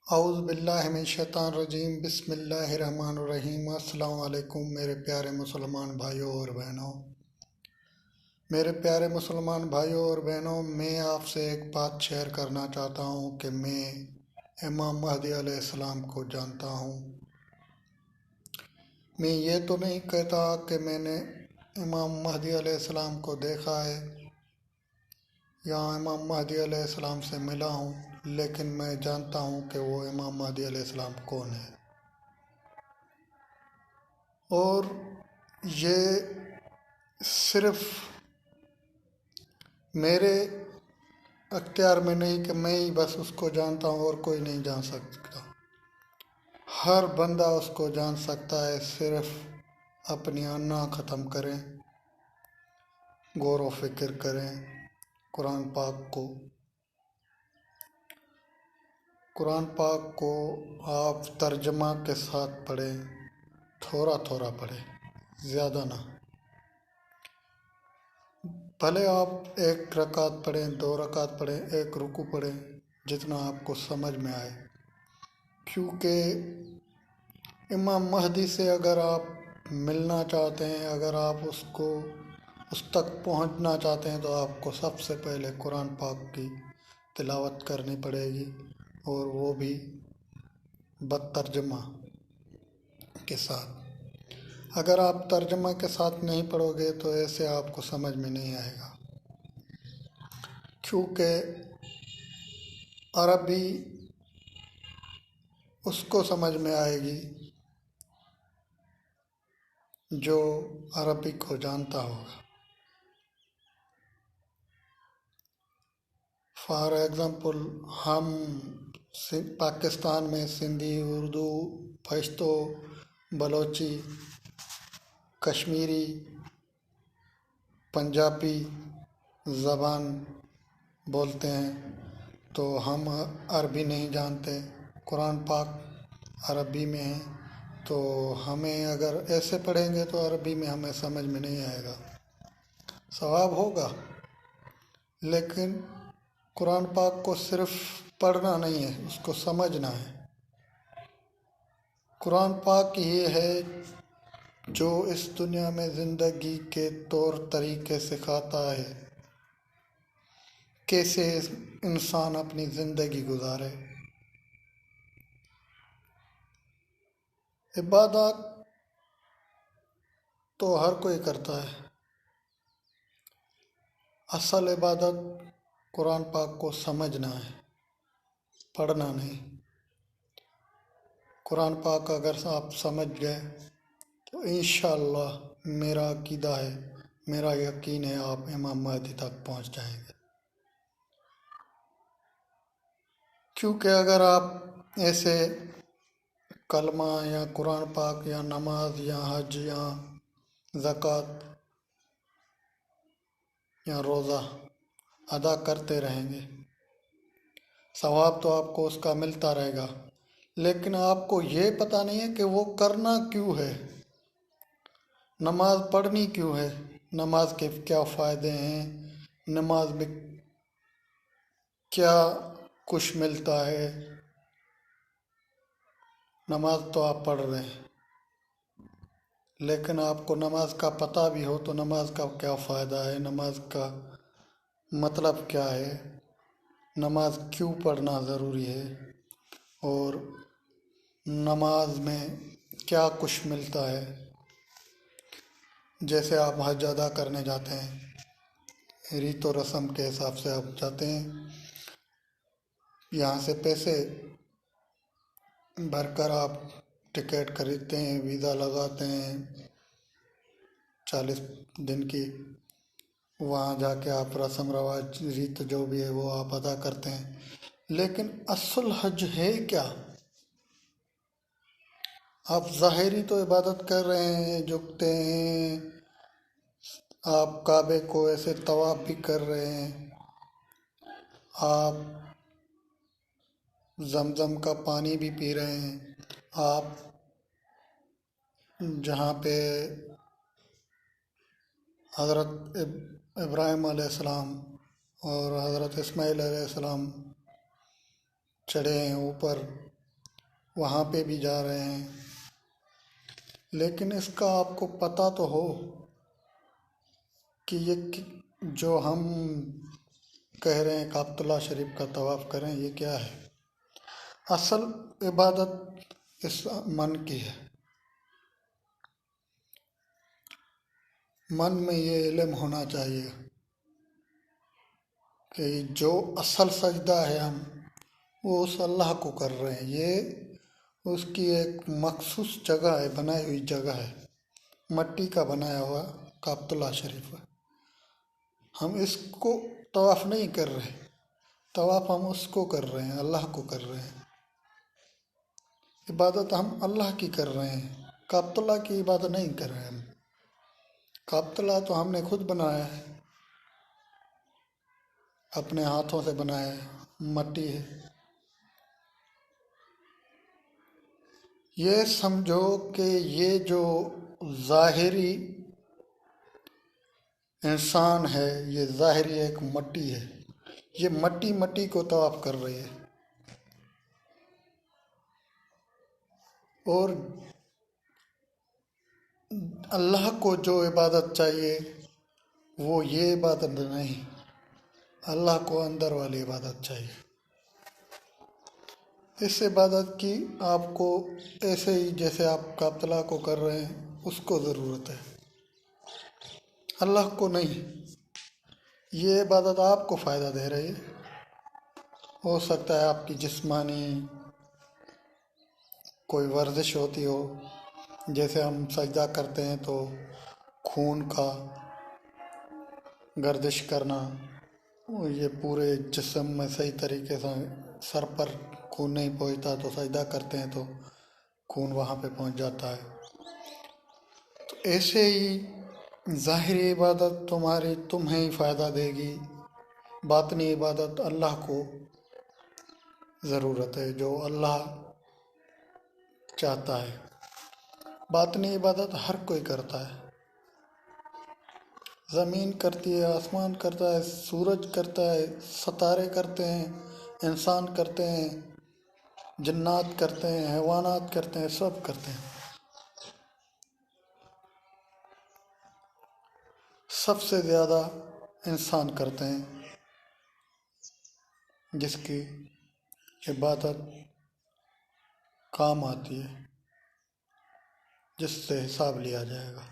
اعوذ باللہ من الشیطان الرجیم، بسم اللہ الرحمن الرحیم۔ السلام علیکم میرے پیارے مسلمان بھائیوں اور بہنوں۔ میں آپ سے ایک بات شیئر کرنا چاہتا ہوں کہ میں امام مہدی علیہ السلام کو جانتا ہوں۔ میں یہ تو نہیں کہتا کہ میں نے امام مہدی علیہ السلام کو دیکھا ہے یا امام مہدی علیہ السلام سے ملا ہوں، لیکن میں جانتا ہوں کہ وہ امام مہدی علیہ السلام کون ہے، اور یہ صرف میرے اختیار میں نہیں کہ میں ہی بس اس کو جانتا ہوں اور کوئی نہیں جان سکتا۔ ہر بندہ اس کو جان سکتا ہے، صرف اپنی انا ختم کریں، غور و فکر کریں قرآن پاک کو آپ ترجمہ کے ساتھ پڑھیں، تھوڑا تھوڑا پڑھیں، زیادہ نہ۔ بھلے آپ ایک رکعت پڑھیں، 2 رکعت پڑھیں، 1 رکوع پڑھیں، جتنا آپ کو سمجھ میں آئے، کیونکہ امام مہدی سے اگر آپ ملنا چاہتے ہیں، اگر آپ اس تک پہنچنا چاہتے ہیں، تو آپ کو سب سے پہلے قرآن پاک کی تلاوت کرنی پڑے گی، اور وہ بھی ترجمہ کے ساتھ۔ اگر آپ ترجمہ کے ساتھ نہیں پڑھو گے تو ایسے آپ کو سمجھ میں نہیں آئے گا، کیونکہ عربی اس کو سمجھ میں آئے گی جو عربی کو جانتا ہوگا۔ فار ایگزامپل، ہم پاکستان میں سندھی، اردو، پشتو، بلوچی، کشمیری، پنجابی زبان بولتے ہیں، تو ہم عربی نہیں جانتے، قرآن پاک عربی میں ہے، تو ہمیں اگر ایسے پڑھیں گے تو عربی میں ہمیں سمجھ میں نہیں آئے گا۔ ثواب ہوگا، لیکن قرآن پاک کو صرف پڑھنا نہیں ہے، اس کو سمجھنا ہے۔ قرآن پاک یہ ہے جو اس دنیا میں زندگی کے طور طریقے سکھاتا ہے، کیسے انسان اپنی زندگی گزارے۔ عبادات تو ہر کوئی کرتا ہے، اصل عبادت قرآن پاک کو سمجھنا ہے، پڑھنا نہیں۔ قرآن پاک اگر آپ سمجھ گئے تو انشاءاللہ میرا عقیدہ ہے، میرا یقین ہے، آپ امام مہدی تک پہنچ جائیں گے۔ کیونکہ اگر آپ ایسے کلمہ یا قرآن پاک یا نماز یا حج یا زکوٰۃ یا روزہ ادا کرتے رہیں گے، ثواب تو آپ کو اس کا ملتا رہے گا، لیکن آپ کو یہ پتہ نہیں ہے کہ وہ کرنا کیوں ہے، نماز پڑھنی کیوں ہے، نماز کے کیا فائدے ہیں، نماز میں کیا کچھ ملتا ہے۔ نماز تو آپ پڑھ رہے ہیں، لیکن آپ کو نماز کا پتہ بھی ہو تو نماز کا کیا فائدہ ہے، نماز کا مطلب کیا ہے، نماز کیوں پڑھنا ضروری ہے، اور نماز میں کیا کچھ ملتا ہے۔ جیسے آپ حج ادا کرنے جاتے ہیں، ریت و رسم کے حساب سے آپ جاتے ہیں، یہاں سے پیسے بھر کر آپ ٹکٹ خریدتے ہیں، ویزا لگاتے ہیں 40 دن کی، وہاں جا کے آپ رسم رواج، ریت جو بھی ہے وہ آپ ادا کرتے ہیں، لیکن اصل حج ہے کیا؟ آپ ظاہری تو عبادت کر رہے ہیں، جھکتے ہیں، آپ کعبے کو ایسے طواف بھی کر رہے ہیں، آپ زمزم کا پانی بھی پی رہے ہیں، آپ جہاں پہ حضرت ابراہیم علیہ السلام اور حضرت اسماعیل علیہ السلام چڑھے ہیں اوپر، وہاں پہ بھی جا رہے ہیں، لیکن اس کا آپ کو پتہ تو ہو کہ یہ جو ہم کہہ رہے ہیں کعبۃ اللہ شریف کا طواف کریں، یہ کیا ہے؟ اصل عبادت اس من کی ہے. من میں یہ علم ہونا چاہیے کہ جو اصل سجدہ ہے ہم وہ اس اللہ کو کر رہے ہیں. یہ اس کی ایک مخصوص جگہ ہے، بنائی ہوئی جگہ ہے، مٹی کا بنایا ہوا کعبۃ اللہ شریف ہے. ہم اس کو طواف نہیں کر رہے، طواف ہم اس کو کر رہے ہیں، اللہ کو کر رہے ہیں. عبادت ہم اللہ کی کر رہے ہیں، کعبۃ اللہ کی عبادت نہیں کر رہے ہم. کعبۃ اللہ تو ہم نے خود بنایا ہے، اپنے ہاتھوں سے بنایا ہے، مٹی ہے. یہ سمجھو کہ یہ جو ظاہری انسان ہے، یہ ظاہری ایک مٹی ہے، یہ مٹی کو طواف کر رہی ہے. اور اللہ کو جو عبادت چاہیے وہ یہ عبادت نہیں، اللہ کو اندر والی عبادت چاہیے. اس عبادت کی آپ کو ایسے ہی جیسے آپ کعبۃ اللہ کو کر رہے ہیں اس کو ضرورت ہے، اللہ کو نہیں. یہ عبادت آپ کو فائدہ دے رہی ہے. ہو سکتا ہے آپ کی جسمانی کوئی ورزش ہوتی ہو، جیسے ہم سجدہ کرتے ہیں تو خون کا گردش کرنا، یہ پورے جسم میں صحیح طریقے سے سر پر خون نہیں پہنچتا تو سجدہ کرتے ہیں تو خون وہاں پہ پہنچ جاتا ہے. تو ایسے ہی ظاہری عبادت تمہیں ہی فائدہ دے گی، باطنی عبادت اللہ کو ضرورت ہے، جو اللہ چاہتا ہے. باطنی عبادت ہر کوئی کرتا ہے، زمین کرتی ہے، آسمان کرتا ہے، سورج کرتا ہے، ستارے کرتے ہیں، انسان کرتے ہیں، جنات کرتے ہیں، حیوانات کرتے ہیں، سب کرتے ہیں. سب سے زیادہ انسان کرتے ہیں، جس کی عبادت کام آتی ہے، جس سے حساب لیا جائے گا.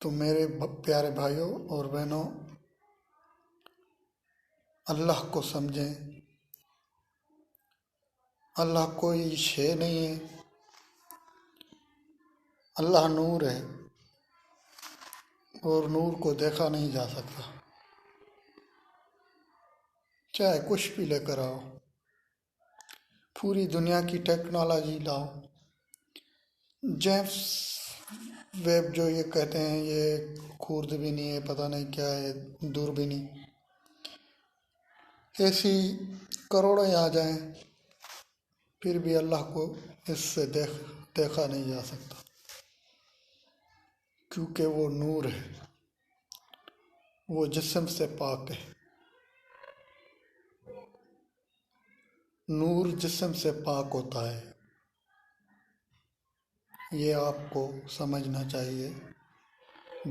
تو میرے پیارے بھائیوں اور بہنوں، اللہ کو سمجھیں. اللہ کوئی شے نہیں ہے، اللہ نور ہے اور نور کو دیکھا نہیں جا سکتا. چاہے کچھ بھی لے کر آؤ، پوری دنیا کی ٹیکنالوجی لاؤ، جیمس ویب جو یہ کہتے ہیں یہ خوردبینی ہے، پتہ نہیں کیا ہے، دوربینی، ایسی کروڑیں آ جائیں پھر بھی اللہ کو اس سے دیکھا نہیں جا سکتا، کیونکہ وہ نور ہے، وہ جسم سے پاک ہے. نور جسم سے پاک ہوتا ہے، یہ آپ کو سمجھنا چاہیے.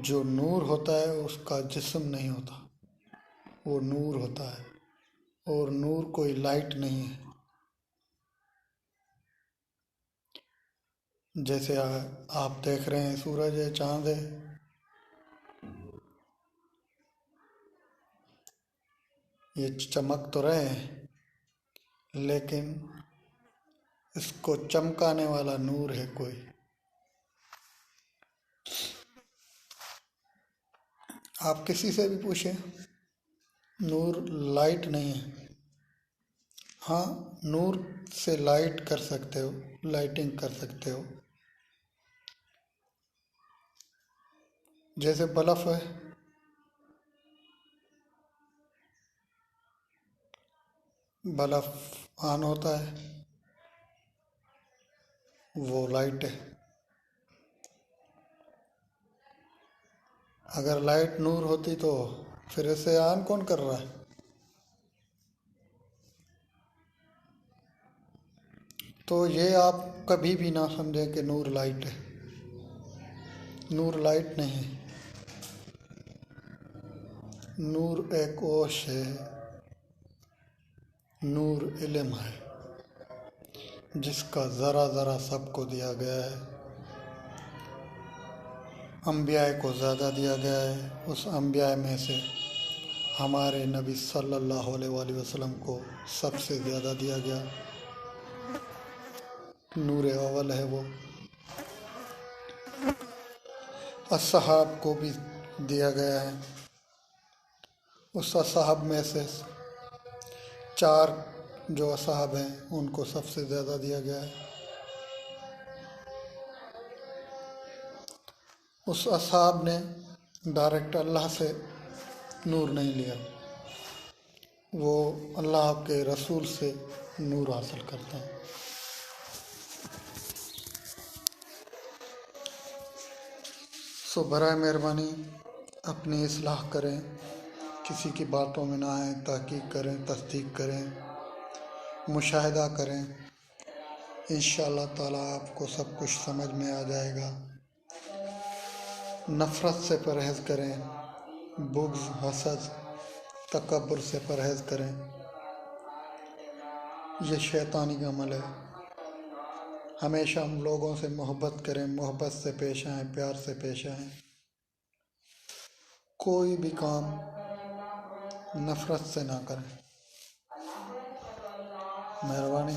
جو نور ہوتا ہے اس کا جسم نہیں ہوتا، وہ نور ہوتا ہے، اور نور کوئی لائٹ نہیں ہے. جیسے آپ دیکھ رہے ہیں سورج ہے، چاند ہے، یہ چمک تو رہے ہیں لیکن اس کو چمکانے والا نور ہے کوئی. آپ کسی سے بھی پوچھیں، نور لائٹ نہیں ہے. ہاں، نور سے لائٹ کر سکتے ہو، لائٹنگ کر سکتے ہو، جیسے بلف ہے، بلف آن ہوتا ہے، وہ لائٹ ہے. اگر لائٹ نور ہوتی تو پھر اسے آن کون کر رہا ہے؟ تو یہ آپ کبھی بھی نہ سمجھیں کہ نور لائٹ ہے. نور لائٹ نہیں ہے. نور ایک اوش ہے. نور علم ہے جس کا ذرا ذرا سب کو دیا گیا ہے. انبیاء کو زیادہ دیا گیا ہے. اس انبیاء میں سے ہمارے نبی صلی اللہ علیہ وآلہ وسلم کو سب سے زیادہ دیا گیا. نور اول ہے وہ. اصحاب کو بھی دیا گیا ہے. اس اصحاب میں سے 4 جو اصحاب ہیں ان کو سب سے زیادہ دیا گیا ہے. اس اصحاب نے ڈائریکٹ اللہ سے نور نہیں لیا. وہ اللہ کے رسول سے نور حاصل کرتے ہیں. سو برائے مہربانی اپنی اصلاح کریں. کسی کی باتوں میں نہ آئیں. تحقیق کریں، تصدیق کریں، مشاہدہ کریں. انشاءاللہ تعالیٰ آپ کو سب کچھ سمجھ میں آ جائے گا. نفرت سے پرہیز کریں. بغض، حسد، تکبر سے پرہیز کریں. یہ شیطانی عمل ہے. ہمیشہ ہم لوگوں سے محبت کریں. محبت سے پیش آئیں، پیار سے پیش آئیں. کوئی بھی کام نفرت سے نہ کریں. مہربانی.